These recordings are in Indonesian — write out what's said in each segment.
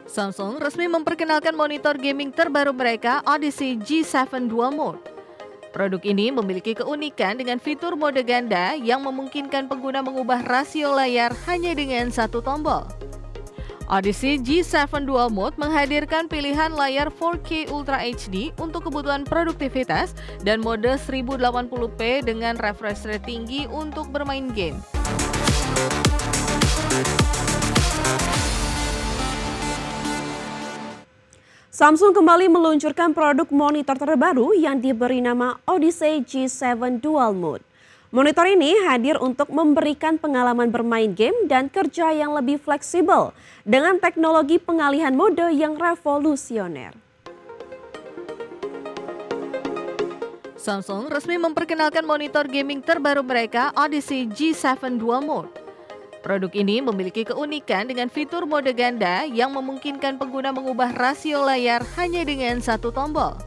Samsung resmi memperkenalkan monitor gaming terbaru mereka, Odyssey G7 Dual Mode. Produk ini memiliki keunikan dengan fitur mode ganda yang memungkinkan pengguna mengubah rasio layar hanya dengan satu tombol. Odyssey G7 Dual Mode menghadirkan pilihan layar 4K Ultra HD untuk kebutuhan produktivitas dan mode 1080p dengan refresh rate tinggi untuk bermain game. Samsung kembali meluncurkan produk monitor terbaru yang diberi nama Odyssey G7 Dual Mode. Monitor ini hadir untuk memberikan pengalaman bermain game dan kerja yang lebih fleksibel dengan teknologi pengalihan mode yang revolusioner. Samsung resmi memperkenalkan monitor gaming terbaru mereka, Odyssey G7 Dual Mode. Produk ini memiliki keunikan dengan fitur mode ganda yang memungkinkan pengguna mengubah rasio layar hanya dengan satu tombol.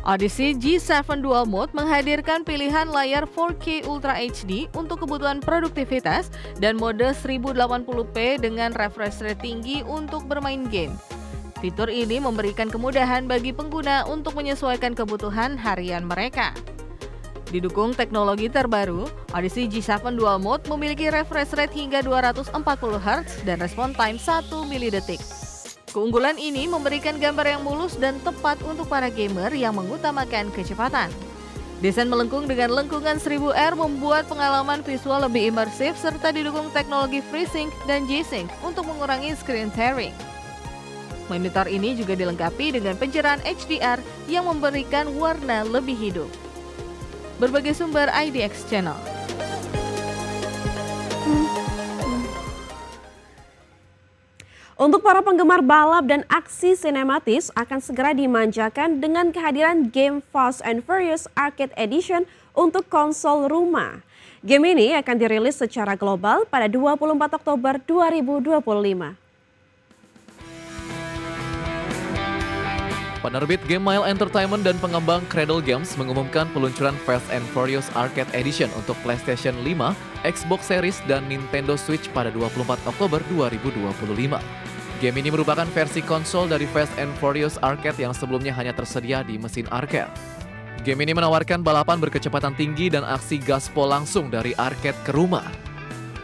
Odyssey G7 Dual Mode menghadirkan pilihan layar 4K Ultra HD untuk kebutuhan produktivitas dan mode 1080p dengan refresh rate tinggi untuk bermain game. Fitur ini memberikan kemudahan bagi pengguna untuk menyesuaikan kebutuhan harian mereka. Didukung teknologi terbaru, Odyssey G7 Dual Mode memiliki refresh rate hingga 240 Hz dan respon time 1 milidetik. Keunggulan ini memberikan gambar yang mulus dan tepat untuk para gamer yang mengutamakan kecepatan. Desain melengkung dengan lengkungan 1000R membuat pengalaman visual lebih imersif serta didukung teknologi FreeSync dan G-Sync untuk mengurangi screen tearing. Monitor ini juga dilengkapi dengan pencerahan HDR yang memberikan warna lebih hidup. Berbagai sumber IDX Channel. Untuk para penggemar balap dan aksi sinematis akan segera dimanjakan dengan kehadiran game Fast and Furious Arcade Edition untuk konsol rumah. Game ini akan dirilis secara global pada 24 Oktober 2025. Penerbit Gamemile Entertainment dan pengembang Cradle Games mengumumkan peluncuran Fast and Furious Arcade Edition untuk PlayStation 5, Xbox Series, dan Nintendo Switch pada 24 Oktober 2025. Game ini merupakan versi konsol dari Fast and Furious Arcade yang sebelumnya hanya tersedia di mesin arcade. Game ini menawarkan balapan berkecepatan tinggi dan aksi gaspol langsung dari arcade ke rumah.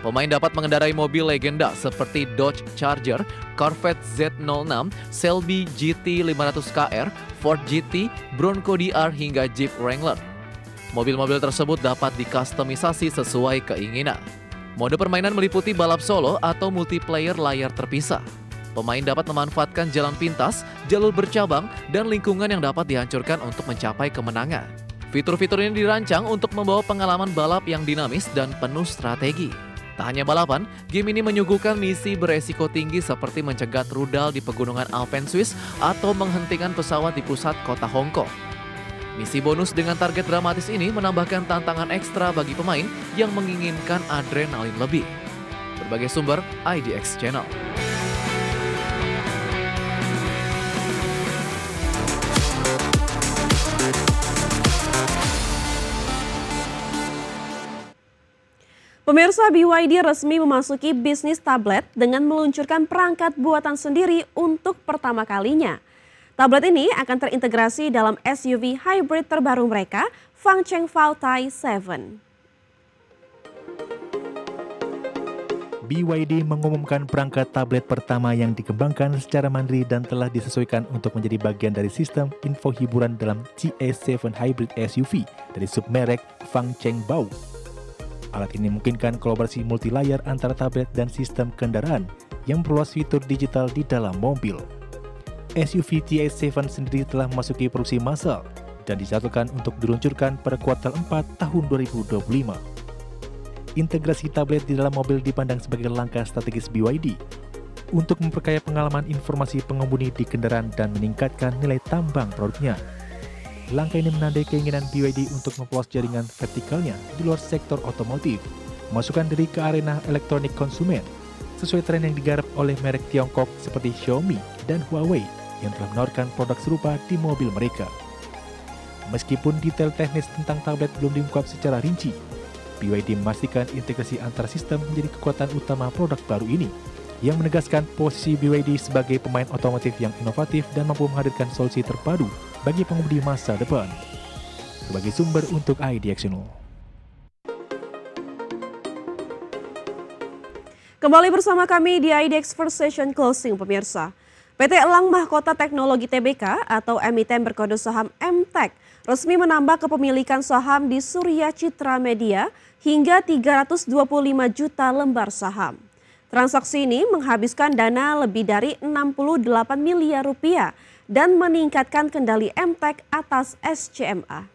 Pemain dapat mengendarai mobil legenda seperti Dodge Charger, Corvette Z06, Shelby GT 500KR, Ford GT, Bronco DR hingga Jeep Wrangler. Mobil-mobil tersebut dapat dikustomisasi sesuai keinginan. Mode permainan meliputi balap solo atau multiplayer layar terpisah. Pemain dapat memanfaatkan jalan pintas, jalur bercabang, dan lingkungan yang dapat dihancurkan untuk mencapai kemenangan. Fitur-fitur ini dirancang untuk membawa pengalaman balap yang dinamis dan penuh strategi. Tak hanya balapan, game ini menyuguhkan misi beresiko tinggi seperti mencegat rudal di pegunungan Alpen Swiss atau menghentikan pesawat di pusat kota Hong Kong. Misi bonus dengan target dramatis ini menambahkan tantangan ekstra bagi pemain yang menginginkan adrenalin lebih. Berbagai sumber IDX Channel. Pemirsa, BYD resmi memasuki bisnis tablet dengan meluncurkan perangkat buatan sendiri untuk pertama kalinya. Tablet ini akan terintegrasi dalam SUV hybrid terbaru mereka, Fangcheng Baotai 7. BYD mengumumkan perangkat tablet pertama yang dikembangkan secara mandiri dan telah disesuaikan untuk menjadi bagian dari sistem info hiburan dalam GS7 Hybrid SUV dari submerek Fangcheng Bao. Alat ini memungkinkan kolaborasi multi-layar antara tablet dan sistem kendaraan yang memperluas fitur digital di dalam mobil. SUV GS7 sendiri telah memasuki produksi massal dan dijadwalkan untuk diluncurkan pada kuartal 4 tahun 2025. Integrasi tablet di dalam mobil dipandang sebagai langkah strategis BYD untuk memperkaya pengalaman informasi pengemudi di kendaraan dan meningkatkan nilai tambang produknya. Langkah ini menandai keinginan BYD untuk memperluas jaringan vertikalnya di luar sektor otomotif, masukkan diri ke arena elektronik konsumen, sesuai tren yang digarap oleh merek Tiongkok seperti Xiaomi dan Huawei yang telah menawarkan produk serupa di mobil mereka. Meskipun detail teknis tentang tablet belum diungkap secara rinci, BYD memastikan integrasi antar sistem menjadi kekuatan utama produk baru ini, yang menegaskan posisi BYD sebagai pemain otomotif yang inovatif dan mampu menghadirkan solusi terpadu bagi pengemudi masa depan. Sebagai sumber untuk IDX Channel. Kembali bersama kami di IDX First Session Closing, pemirsa. PT Elang Mahkota Teknologi Tbk atau emiten berkode saham MTEK resmi menambah kepemilikan saham di Surya Citra Media hingga 325 juta lembar saham. Transaksi ini menghabiskan dana lebih dari 68 miliar rupiah dan meningkatkan kendali MTEK atas SCMA.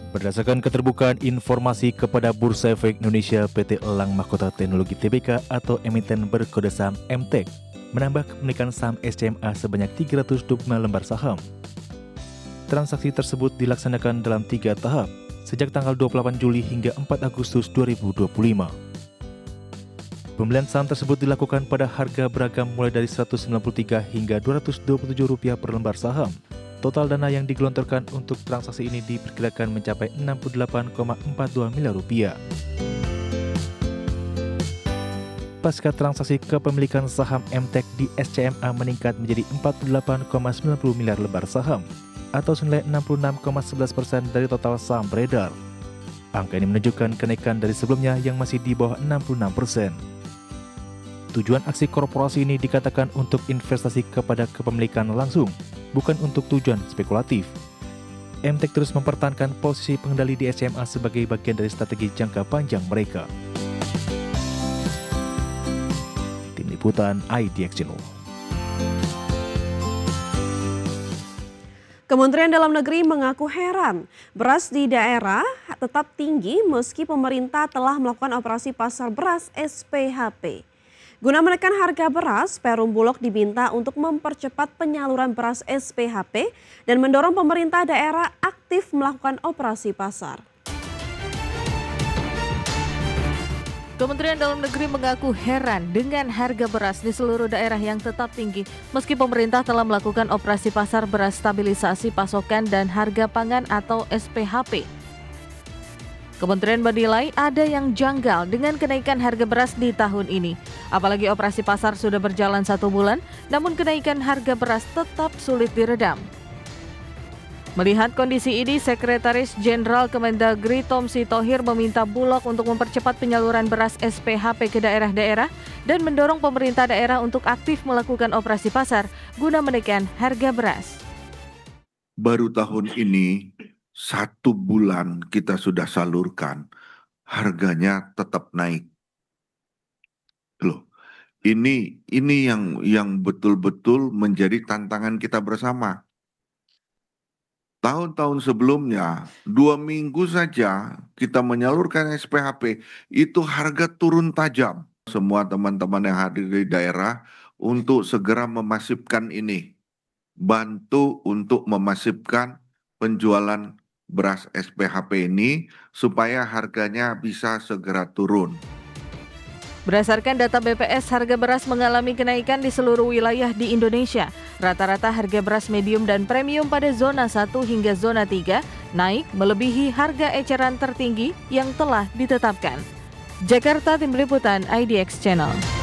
Berdasarkan keterbukaan informasi kepada Bursa Efek Indonesia, PT Elang Mahkota Teknologi Tbk atau emiten berkode saham MTEK menambah kepemilikan saham SCMA sebanyak 325 lembar saham. Transaksi tersebut dilaksanakan dalam 3 tahap, sejak tanggal 28 Juli hingga 4 Agustus 2025. Pembelian saham tersebut dilakukan pada harga beragam mulai dari Rp193 hingga Rp227 per lembar saham. Total dana yang digelontorkan untuk transaksi ini diperkirakan mencapai Rp68,42 miliar. Pasca transaksi kepemilikan saham MTEK di SCMA meningkat menjadi 48,90 miliar lembar saham, atau senilai 66,11% dari total saham beredar. Angka ini menunjukkan kenaikan dari sebelumnya yang masih di bawah 66%. Tujuan aksi korporasi ini dikatakan untuk investasi kepada kepemilikan langsung, bukan untuk tujuan spekulatif. MTEK terus mempertahankan posisi pengendali di SCMA sebagai bagian dari strategi jangka panjang mereka. Tim Liputan IDX Channel. Kementerian Dalam Negeri mengaku heran, beras di daerah tetap tinggi meski pemerintah telah melakukan operasi pasar beras SPHP. Guna menekan harga beras, Perum Bulog diminta untuk mempercepat penyaluran beras SPHP dan mendorong pemerintah daerah aktif melakukan operasi pasar. Kementerian Dalam Negeri mengaku heran dengan harga beras di seluruh daerah yang tetap tinggi meski pemerintah telah melakukan operasi pasar beras stabilisasi pasokan dan harga pangan atau SPHP. Kementerian menilai ada yang janggal dengan kenaikan harga beras di tahun ini. Apalagi operasi pasar sudah berjalan 1 bulan, namun kenaikan harga beras tetap sulit diredam. Melihat kondisi ini, Sekretaris Jenderal Kemendagri Tomsi Thohir meminta Bulog untuk mempercepat penyaluran beras SPHP ke daerah-daerah dan mendorong pemerintah daerah untuk aktif melakukan operasi pasar guna menekan harga beras. Baru tahun ini 1 bulan kita sudah salurkan, harganya tetap naik. Loh, ini yang betul-betul menjadi tantangan kita bersama. Tahun-tahun sebelumnya, 2 minggu saja kita menyalurkan SPHP, itu harga turun tajam. Semua teman-teman yang hadir di daerah untuk segera memasifkan ini. Bantu untuk memasifkan penjualan beras SPHP ini supaya harganya bisa segera turun. Berdasarkan data BPS, harga beras mengalami kenaikan di seluruh wilayah di Indonesia. Rata-rata harga beras medium dan premium pada zona 1 hingga zona 3 naik melebihi harga eceran tertinggi yang telah ditetapkan. Jakarta, Tim Liputan IDX Channel.